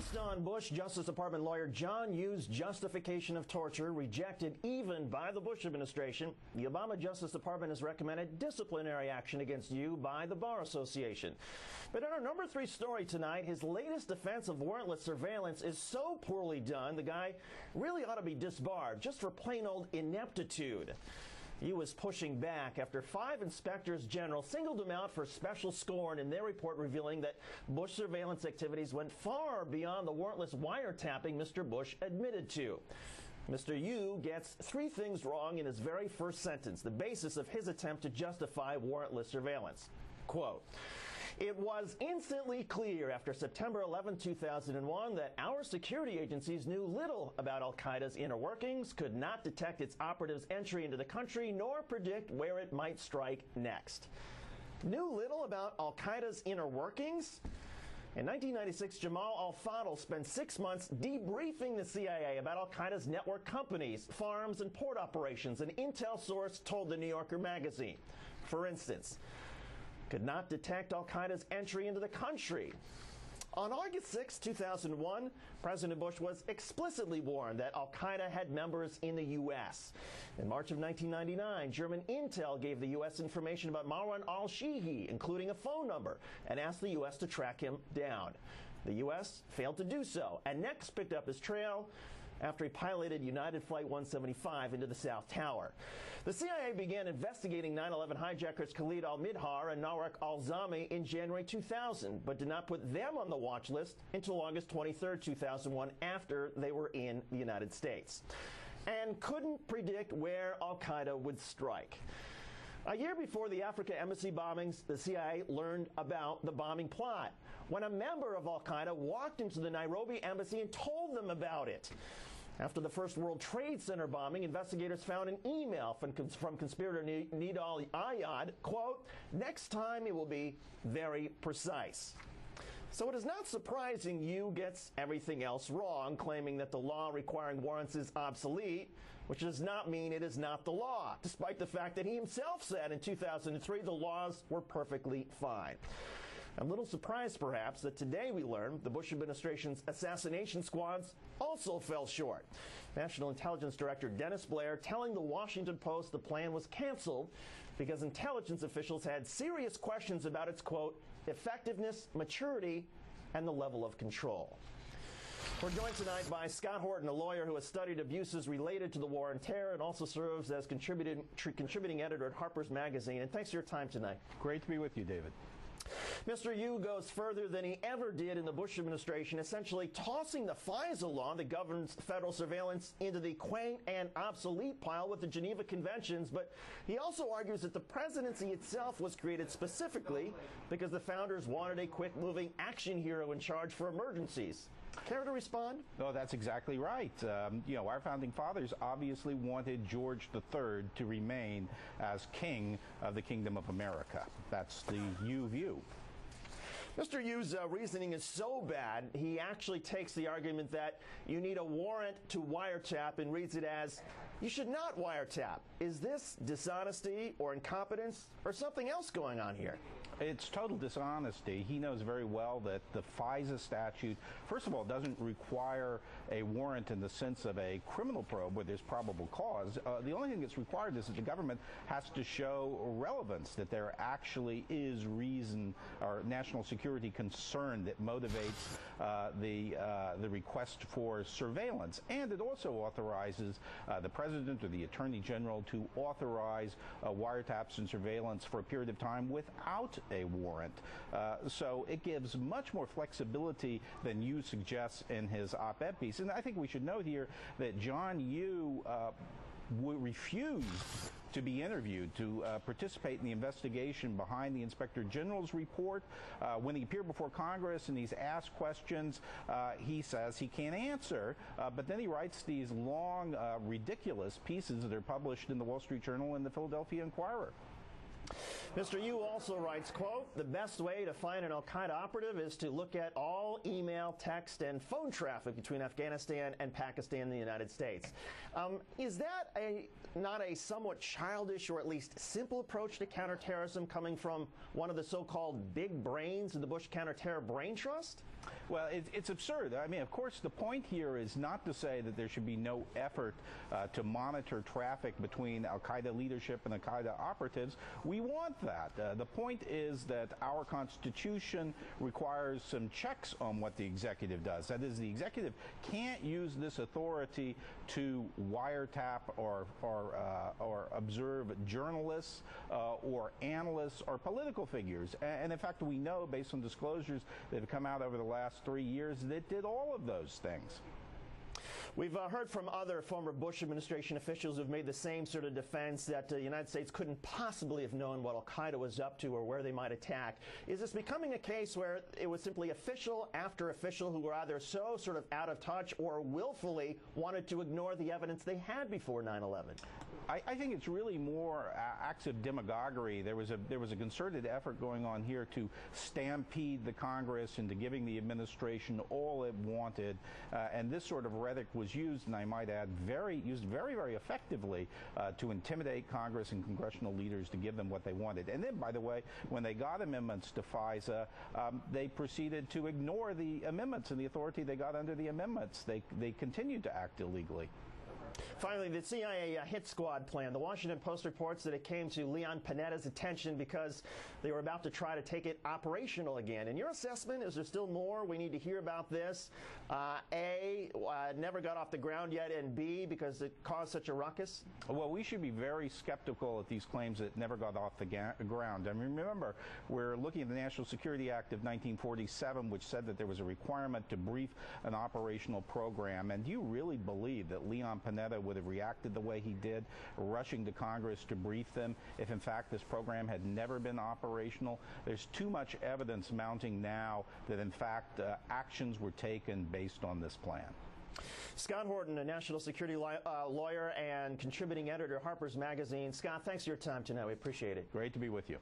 Twist on Bush, Justice Department lawyer John Yoo's justification of torture rejected even by the Bush administration. The Obama Justice Department has recommended disciplinary action against Yoo by the Bar Association. But in our number 3 story tonight, his latest defense of warrantless surveillance is so poorly done, the guy really ought to be disbarred just for plain old ineptitude. He was pushing back after 5 inspectors general singled him out for special scorn in their report revealing that Bush surveillance activities went far beyond the warrantless wiretapping Mr. Bush admitted to. Mr. Yoo gets 3 things wrong in his very first sentence, the basis of his attempt to justify warrantless surveillance. Quote, "It was instantly clear after September 11, 2001 that our security agencies knew little about al-Qaeda's inner workings, could not detect its operatives' entry into the country, nor predict where it might strike next." Knew little about al-Qaeda's inner workings? In 1996, Jamal al-Fadl spent 6 months debriefing the CIA about al-Qaeda's network companies, farms, and port operations, an intel source told the New Yorker magazine. For instance, could not detect al-Qaeda's entry into the country. On August 6, 2001, President Bush was explicitly warned that al-Qaeda had members in the U.S. In March of 1999, German intel gave the U.S. information about Marwan al-Shihi, including a phone number, and asked the U.S. to track him down. The U.S. failed to do so, and next picked up his trail after he piloted United Flight 175 into the South Tower. The CIA began investigating 9/11 hijackers Khalid al-Midhar and Nawak al-Zami in January 2000, but did not put them on the watch list until August 23, 2001, after they were in the United States, and couldn't predict where al-Qaeda would strike. A year before the Africa embassy bombings, the CIA learned about the bombing plot when a member of al-Qaeda walked into the Nairobi embassy and told them about it. After the first World Trade Center bombing, investigators found an email from conspirator Nidal Ayad, quote, "Next time it will be very precise." So it is not surprising Yoo gets everything else wrong, claiming that the law requiring warrants is obsolete, which does not mean it is not the law, despite the fact that he himself said in 2003 the laws were perfectly fine. A little surprised, perhaps, that today we learn the Bush administration's assassination squads also fell short. National Intelligence Director Dennis Blair telling the Washington Post the plan was canceled because intelligence officials had serious questions about its, quote, effectiveness, maturity, and the level of control. We're joined tonight by Scott Horton, a lawyer who has studied abuses related to the war on terror and also serves as contributing editor at Harper's Magazine. And thanks for your time tonight. Great to be with you, David. Mr. Yoo goes further than he ever did in the Bush administration, essentially tossing the FISA law that governs federal surveillance into the quaint and obsolete pile with the Geneva Conventions. But he also argues that the presidency itself was created specifically because the founders wanted a quick-moving action hero in charge for emergencies. Care to respond? No, that's exactly right. Our founding fathers obviously wanted George III to remain as king of the Kingdom of America. That's the Yoo view. Mr. Yoo's reasoning is so bad, he actually takes the argument that you need a warrant to wiretap and reads it as, you should not wiretap. Is this dishonesty or incompetence or something else going on here? It's total dishonesty. He knows very well that the FISA statute, first of all, doesn't require a warrant in the sense of a criminal probe where there's probable cause. The only thing that's required is that the government has to show relevance, that there actually is reason or national security concern that motivates the request for surveillance. And it also authorizes the president or the attorney general to authorize wiretaps and surveillance for a period of time without a warrant. So it gives much more flexibility than Yoo suggests in his op-ed piece. And I think we should note here that John Yoo refused to be interviewed, to participate in the investigation behind the Inspector General's report. When he appeared before Congress and he's asked questions, he says he can't answer, but then he writes these long, ridiculous pieces that are published in the Wall Street Journal and the Philadelphia Inquirer. Mr. Yoo also writes, quote, "The best way to find an al-Qaeda operative is to look at all email, text, and phone traffic between Afghanistan and Pakistan and the United States." Is that not a somewhat childish or at least simple approach to counterterrorism coming from one of the so-called big brains of the Bush Counterterror Brain Trust? Well, it's absurd. I mean, of course, the point here is not to say that there should be no effort to monitor traffic between al-Qaeda leadership and al-Qaeda operatives. We want that. The point is that our Constitution requires some checks on what the executive does. That is, the executive can't use this authority to wiretap or observe journalists or analysts or political figures. And in fact, we know, based on disclosures that have come out over the last 3 years, that it did all of those things. We've heard from other former Bush administration officials who've made the same sort of defense that the United States couldn't possibly have known what al-Qaeda was up to or where they might attack. Is this becoming a case where it was simply official after official who were either so sort of out of touch or willfully wanted to ignore the evidence they had before 9/11? I think it's really more acts of demagoguery. There was a concerted effort going on here to stampede the Congress into giving the administration all it wanted, and this sort of rhetoric was used, and I might add, very effectively to intimidate Congress and congressional leaders to give them what they wanted. And then, by the way, when they got amendments to FISA, they proceeded to ignore the amendments and the authority they got under the amendments. They continued to act illegally. Finally, the CIA hit squad plan. The Washington Post reports that it came to Leon Panetta's attention because they were about to try to take it operational again. In your assessment, is there still more we need to hear about this? A, never got off the ground yet, and B, because it caused such a ruckus? Well, we should be very skeptical at these claims that it never got off the ground. I mean, remember, we're looking at the National Security Act of 1947, which said that there was a requirement to brief an operational program. And do you really believe that Leon Panetta would have reacted the way he did, rushing to Congress to brief them, if in fact this program had never been operational? There's too much evidence mounting now that in fact actions were taken based on this plan. Scott Horton, a national security lawyer and contributing editor at Harper's Magazine. Scott, thanks for your time tonight. We appreciate it. Great to be with you.